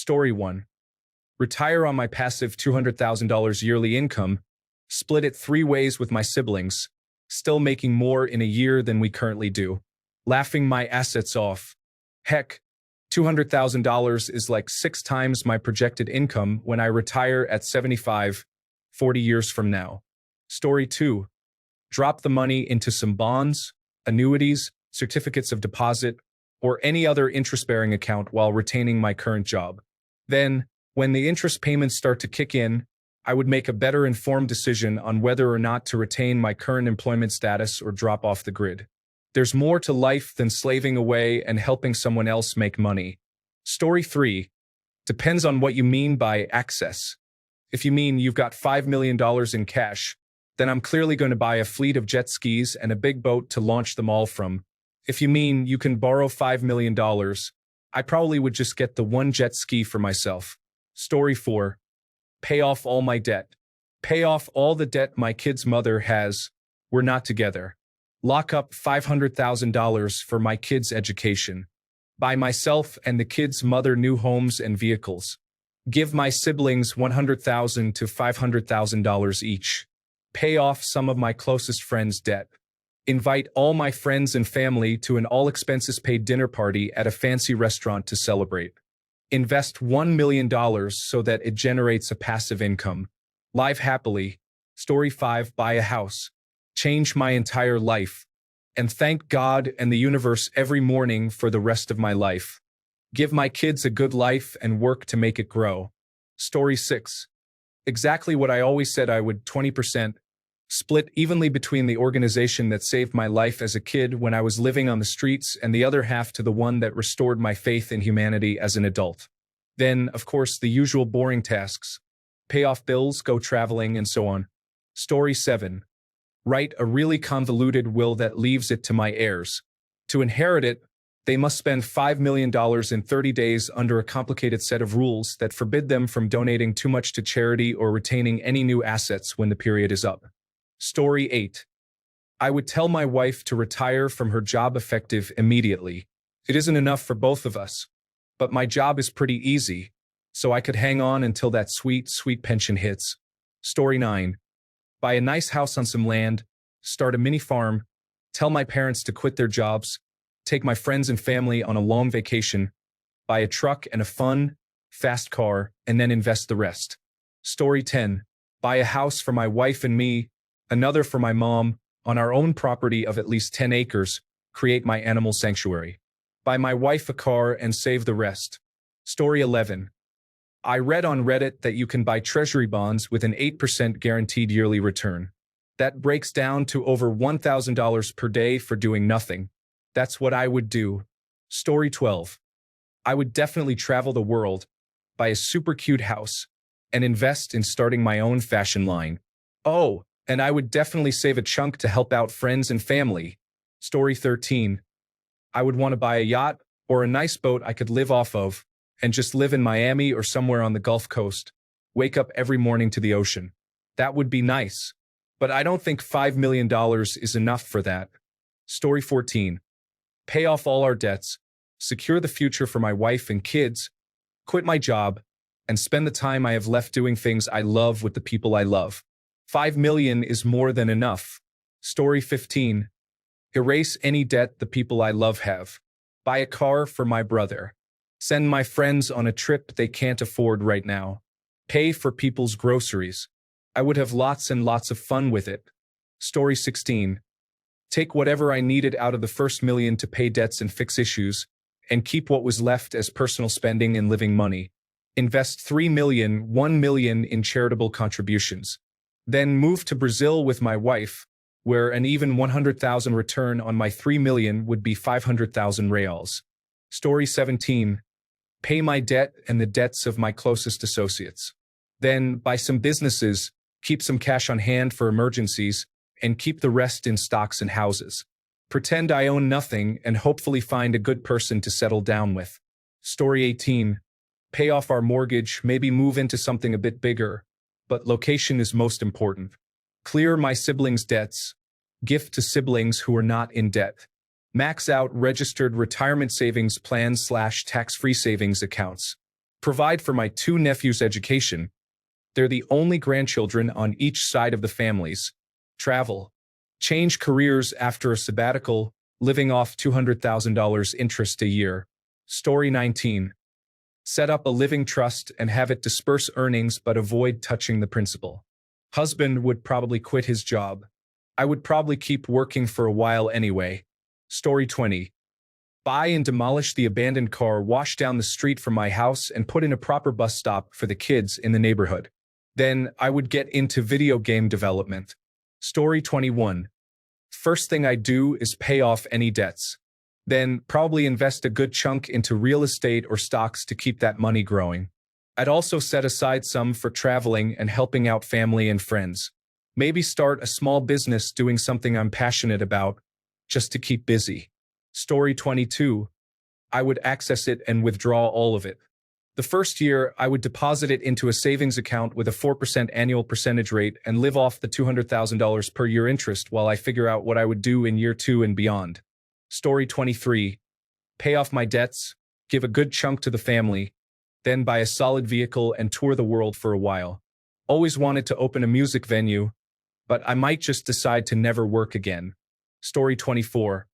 Story 1. Retire on my passive $200,000 yearly income, split it 3 ways with my siblings, still making more in a year than we currently do. Laughing my assets off. Heck, $200,000 is like 6 times my projected income when I retire at 75, 40 years from now. Story 2. Drop the money into some bonds, annuities, certificates of deposit, or any other interest-bearing account while retaining my current job. Then, when the interest payments start to kick in, I would make a better informed decision on whether or not to retain my current employment status or drop off the grid. There's more to life than slaving away and helping someone else make money. Story 3. Depends on what you mean by access. If you mean you've got $5 million in cash, then I'm clearly going to buy a fleet of jet skis and a big boat to launch them all from. If you mean you can borrow $5 million, I probably would just get the one jet ski for myself. Story 4. Pay off all my debt. Pay off all the debt my kid's mother has. We're not together. Lock up $500,000 for my kid's education. Buy myself and the kid's mother new homes and vehicles. Give my siblings $100,000 to $500,000 each. Pay off some of my closest friends' debt. Invite all my friends and family to an all-expenses-paid dinner party at a fancy restaurant to celebrate. Invest $1 million so that it generates a passive income. Live happily. Story 5. Buy a house. Change my entire life. And thank God and the universe every morning for the rest of my life. Give my kids a good life and work to make it grow. Story 6. Exactly what I always said I would. 20%. Split evenly between the organization that saved my life as a kid when I was living on the streets and the other half to the one that restored my faith in humanity as an adult. Then, of course, the usual boring tasks. Pay off bills, go traveling, and so on. Story 7. Write a really convoluted will that leaves it to my heirs. To inherit it, they must spend $5 million in 30 days under a complicated set of rules that forbid them from donating too much to charity or retaining any new assets when the period is up. Story 8. I would tell my wife to retire from her job effective immediately. It isn't enough for both of us, but my job is pretty easy, so I could hang on until that sweet, sweet pension hits. Story 9. Buy a nice house on some land, start a mini farm, tell my parents to quit their jobs, take my friends and family on a long vacation, buy a truck and a fun, fast car, and then invest the rest. Story 10. Buy a house for my wife and me, another for my mom, on our own property of at least 10 acres, create my animal sanctuary. Buy my wife a car and save the rest. Story 11. I read on Reddit that you can buy treasury bonds with an 8% guaranteed yearly return. That breaks down to over $1,000 per day for doing nothing. That's what I would do. Story 12. I would definitely travel the world, buy a super cute house, and invest in starting my own fashion line. Oh, and I would definitely save a chunk to help out friends and family. Story 13. I would want to buy a yacht or a nice boat I could live off of and just live in Miami or somewhere on the Gulf Coast. Wake up every morning to the ocean. That would be nice. But I don't think $5 million is enough for that. Story 14. Pay off all our debts, secure the future for my wife and kids, quit my job, and spend the time I have left doing things I love with the people I love. $5 million is more than enough. Story 15. Erase any debt the people I love have. Buy a car for my brother. Send my friends on a trip they can't afford right now. Pay for people's groceries. I would have lots and lots of fun with it. Story 16. Take whatever I needed out of the first million to pay debts and fix issues, and keep what was left as personal spending and living money. Invest $1 million in charitable contributions. Then move to Brazil with my wife, where an even 100,000 return on my $3 million would be 500,000 reals. Story 17. Pay my debt and the debts of my closest associates. Then buy some businesses, keep some cash on hand for emergencies, and keep the rest in stocks and houses. Pretend I own nothing and hopefully find a good person to settle down with. Story 18. Pay off our mortgage, maybe move into something a bit bigger. But location is most important. Clear my siblings' debts. Gift to siblings who are not in debt. Max out registered retirement savings plans / tax-free savings accounts. Provide for my two nephews' education. They're the only grandchildren on each side of the families. Travel. Change careers after a sabbatical, living off $200,000 interest a year. Story 19. Set up a living trust and have it disperse earnings but avoid touching the principal. Husband would probably quit his job. I would probably keep working for a while anyway. Story 20. Buy and demolish the abandoned car washed down the street from my house and put in a proper bus stop for the kids in the neighborhood. Then I would get into video game development. Story 21. First thing I do is pay off any debts. Then probably invest a good chunk into real estate or stocks to keep that money growing. I'd also set aside some for traveling and helping out family and friends. Maybe start a small business doing something I'm passionate about, just to keep busy. Story 22. I would access it and withdraw all of it. The first year, I would deposit it into a savings account with a 4% annual percentage rate and live off the $200,000 per year interest while I figure out what I would do in year 2 and beyond. Story 23. Pay off my debts, give a good chunk to the family, then buy a solid vehicle and tour the world for a while. Always wanted to open a music venue, but I might just decide to never work again. Story 24.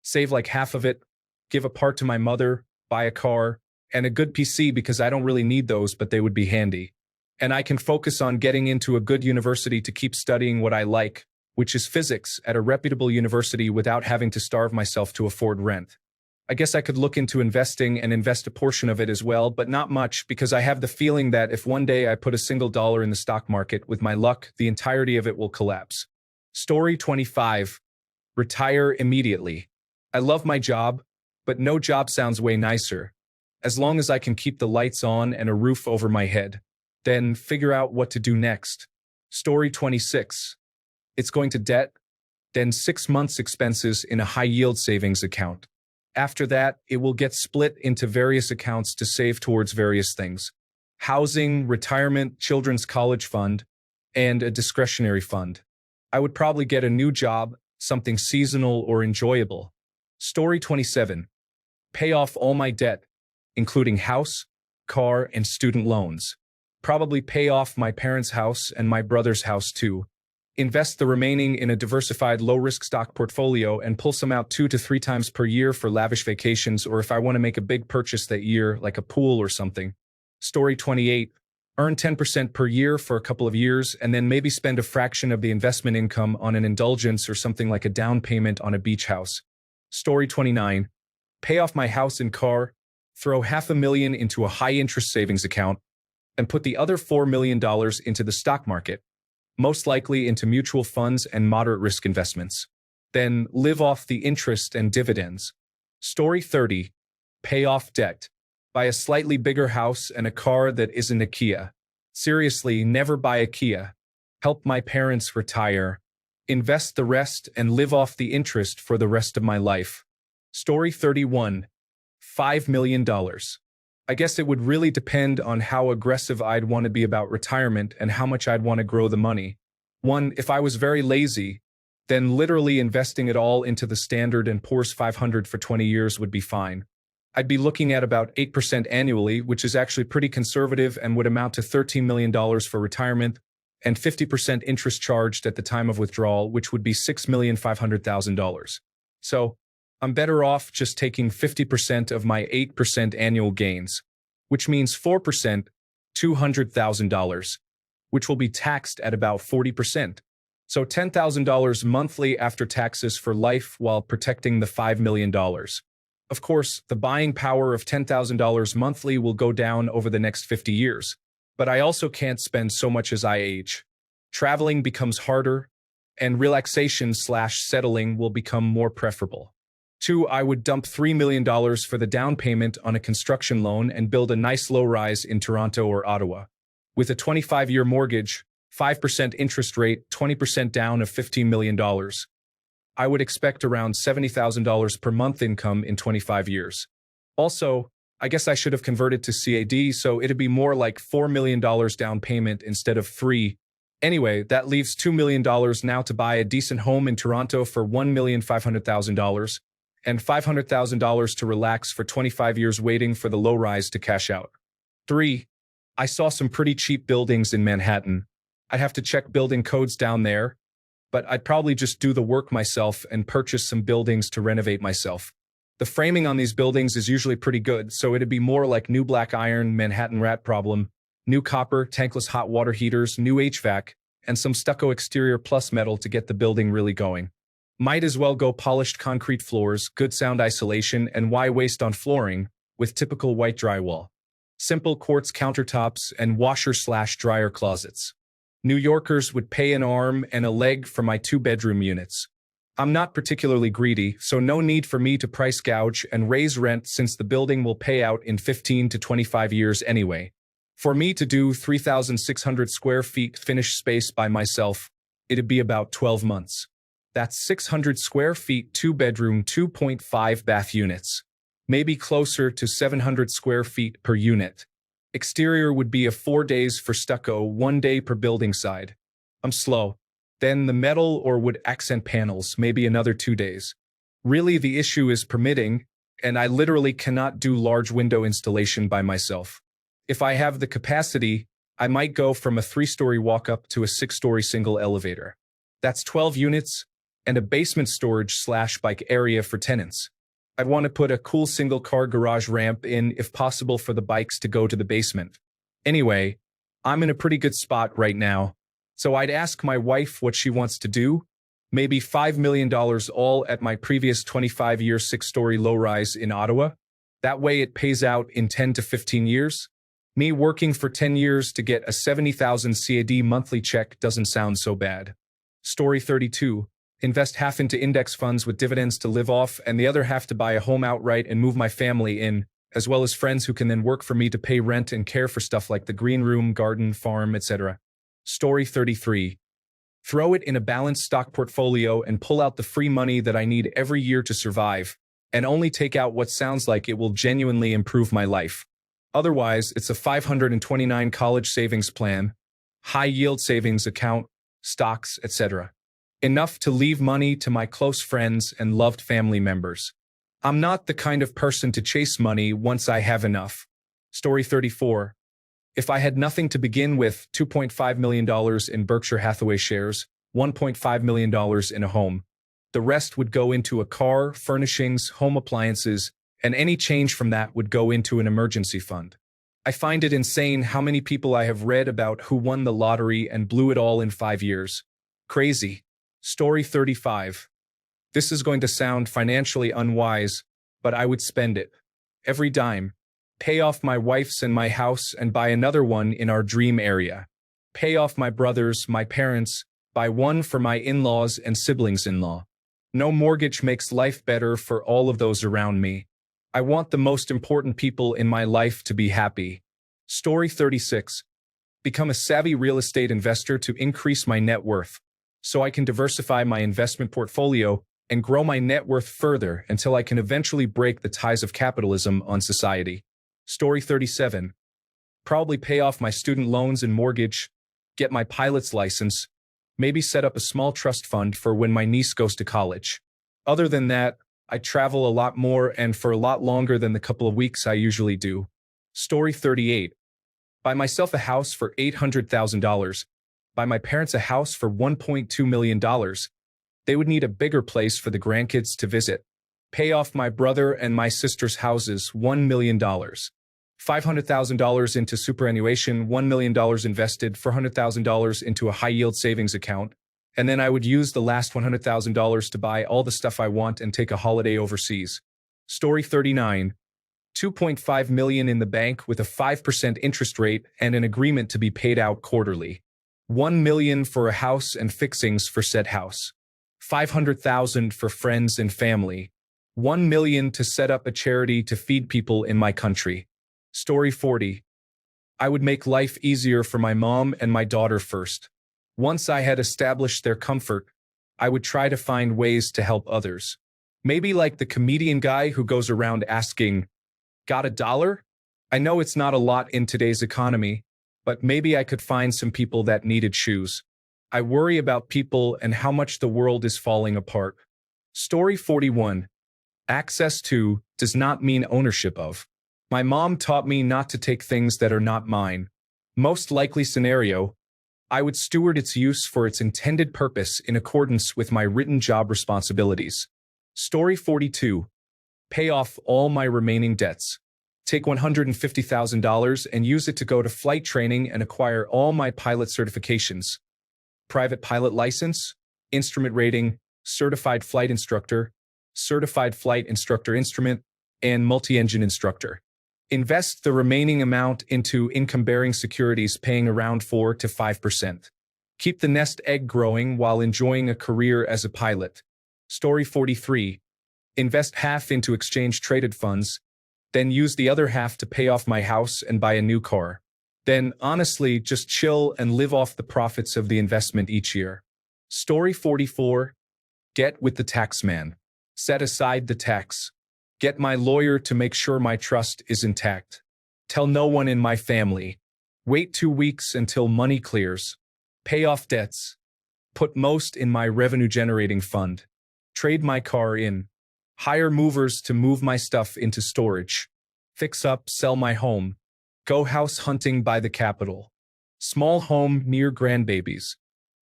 Save like half of it, give a part to my mother, buy a car, and a good PC because I don't really need those, but they would be handy. And I can focus on getting into a good university to keep studying what I like, which is physics, at a reputable university without having to starve myself to afford rent. I guess I could look into investing and invest a portion of it as well, but not much because I have the feeling that if one day I put a single dollar in the stock market, with my luck, the entirety of it will collapse. Story 25. Retire immediately. I love my job, but no job sounds way nicer. As long as I can keep the lights on and a roof over my head. Then figure out what to do next. Story 26. It's going to debt, then 6 months' expenses in a high-yield savings account. After that, it will get split into various accounts to save towards various things. Housing, retirement, children's college fund, and a discretionary fund. I would probably get a new job, something seasonal or enjoyable. Story 27. Pay off all my debt, including house, car, and student loans. Probably pay off my parents' house and my brother's house too. Invest the remaining in a diversified low-risk stock portfolio and pull some out 2 to 3 times per year for lavish vacations or if I want to make a big purchase that year, like a pool or something. Story 28. Earn 10% per year for a couple of years and then maybe spend a fraction of the investment income on an indulgence or something like a down payment on a beach house. Story 29. Pay off my house and car, throw $500,000 into a high-interest savings account, and put the other $4 million into the stock market. Most likely into mutual funds and moderate risk investments. Then live off the interest and dividends. Story 30. Pay off debt. Buy a slightly bigger house and a car that isn't a Kia. Seriously, never buy a Kia. Help my parents retire. Invest the rest and live off the interest for the rest of my life. Story 31. $5 million. I guess it would really depend on how aggressive I'd want to be about retirement and how much I'd want to grow the money. 1, if I was very lazy, then literally investing it all into the Standard & Poor's 500 for 20 years would be fine. I'd be looking at about 8% annually, which is actually pretty conservative and would amount to $13 million for retirement, and 50% interest charged at the time of withdrawal, which would be $6,500,000. So, I'm better off just taking 50% of my 8% annual gains, which means 4%, $200,000, which will be taxed at about 40%. So $10,000 monthly after taxes for life while protecting the $5 million. Of course, the buying power of $10,000 monthly will go down over the next 50 years, but I also can't spend so much as I age. Traveling becomes harder, and relaxation/settling will become more preferable. 2, I would dump $3 million for the down payment on a construction loan and build a nice low-rise in Toronto or Ottawa. With a 25-year mortgage, 5% interest rate, 20% down of $15 million. I would expect around $70,000 per month income in 25 years. Also, I guess I should have converted to CAD, so it'd be more like $4 million down payment instead of 3. Anyway, that leaves $2 million now to buy a decent home in Toronto for $1,500,000. And $500,000 to relax for 25 years waiting for the low rise to cash out. 3. I saw some pretty cheap buildings in Manhattan. I'd have to check building codes down there, but I'd probably just do the work myself and purchase some buildings to renovate myself. The framing on these buildings is usually pretty good, so it'd be more like new black iron, Manhattan rat problem, new copper, tankless hot water heaters, new HVAC, and some stucco exterior plus metal to get the building really going. Might as well go polished concrete floors, good sound isolation, and why waste on flooring, with typical white drywall. Simple quartz countertops and washer/dryer closets. New Yorkers would pay an arm and a leg for my 2-bedroom units. I'm not particularly greedy, so no need for me to price gouge and raise rent since the building will pay out in 15 to 25 years anyway. For me to do 3,600 square feet finished space by myself, it'd be about 12 months. That's 600 square feet, 2-bedroom, 2.5 bath units. Maybe closer to 700 square feet per unit. Exterior would be a 4 days for stucco, 1 day per building side. I'm slow. Then the metal or wood accent panels, maybe another 2 days. Really, the issue is permitting, and I literally cannot do large window installation by myself. If I have the capacity, I might go from a 3-story walk-up to a 6-story single elevator. That's 12 units and a basement storage/bike area for tenants. I'd want to put a cool single-car garage ramp in if possible for the bikes to go to the basement. Anyway, I'm in a pretty good spot right now, so I'd ask my wife what she wants to do. Maybe $5 million all at my previous 25-year 6-story low-rise in Ottawa. That way it pays out in 10 to 15 years. Me working for 10 years to get a $70,000 CAD monthly check doesn't sound so bad. Story 32. Invest half into index funds with dividends to live off and the other half to buy a home outright and move my family in, as well as friends who can then work for me to pay rent and care for stuff like the green room, garden, farm, etc. Story 33. Throw it in a balanced stock portfolio and pull out the free money that I need every year to survive, and only take out what sounds like it will genuinely improve my life. Otherwise, it's a 529 college savings plan, high-yield savings account, stocks, etc. Enough to leave money to my close friends and loved family members. I'm not the kind of person to chase money once I have enough. Story 34. If I had nothing to begin with, $2.5 million in Berkshire Hathaway shares, $1.5 million in a home. The rest would go into a car, furnishings, home appliances, and any change from that would go into an emergency fund. I find it insane how many people I have read about who won the lottery and blew it all in 5 years. Crazy. Story 35. This is going to sound financially unwise, but I would spend it. Every dime. Pay off my wife's and my house and buy another one in our dream area. Pay off my brothers, my parents, buy one for my in-laws and siblings-in-law. No mortgage makes life better for all of those around me. I want the most important people in my life to be happy. Story 36. Become a savvy real estate investor to increase my net worth, so I can diversify my investment portfolio and grow my net worth further until I can eventually break the ties of capitalism on society. Story 37. Probably pay off my student loans and mortgage, get my pilot's license, maybe set up a small trust fund for when my niece goes to college. Other than that, I travel a lot more and for a lot longer than the couple of weeks I usually do. Story 38. Buy myself a house for $800,000. Buy my parents a house for $1.2 million. They would need a bigger place for the grandkids to visit. Pay off my brother and my sister's houses, $1 million. $500,000 into superannuation, $1 million invested, $400,000 into a high-yield savings account, and then I would use the last $100,000 to buy all the stuff I want and take a holiday overseas. Story 39. $2.5 million in the bank with a 5% interest rate and an agreement to be paid out quarterly. $1 million for a house and fixings for said house. $500,000 for friends and family. $1 million to set up a charity to feed people in my country. Story 40. I would make life easier for my mom and my daughter first. Once I had established their comfort, I would try to find ways to help others. Maybe like the comedian guy who goes around asking, "Got a dollar?" I know it's not a lot in today's economy, but maybe I could find some people that needed shoes. I worry about people and how much the world is falling apart. Story 41. Access to does not mean ownership of. My mom taught me not to take things that are not mine. Most likely scenario, I would steward its use for its intended purpose in accordance with my written job responsibilities. Story 42. Pay off all my remaining debts. Take $150,000 and use it to go to flight training and acquire all my pilot certifications. Private pilot license, instrument rating, certified flight instructor instrument, and multi-engine instructor. Invest the remaining amount into income-bearing securities paying around 4 to 5%. Keep the nest egg growing while enjoying a career as a pilot. Story 43. Invest half into exchange-traded funds, then use the other half to pay off my house and buy a new car. Then, honestly, just chill and live off the profits of the investment each year. Story 44. Get with the tax man. Set aside the tax. Get my lawyer to make sure my trust is intact. Tell no one in my family. Wait 2 weeks until money clears. Pay off debts. Put most in my revenue-generating fund. Trade my car in. Hire movers to move my stuff into storage. Fix up, sell my home. Go house hunting by the Capitol. Small home near grandbabies.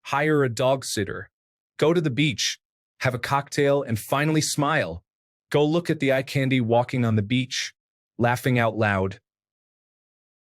Hire a dog sitter. Go to the beach. Have a cocktail and finally smile. Go look at the eye candy walking on the beach, laughing out loud.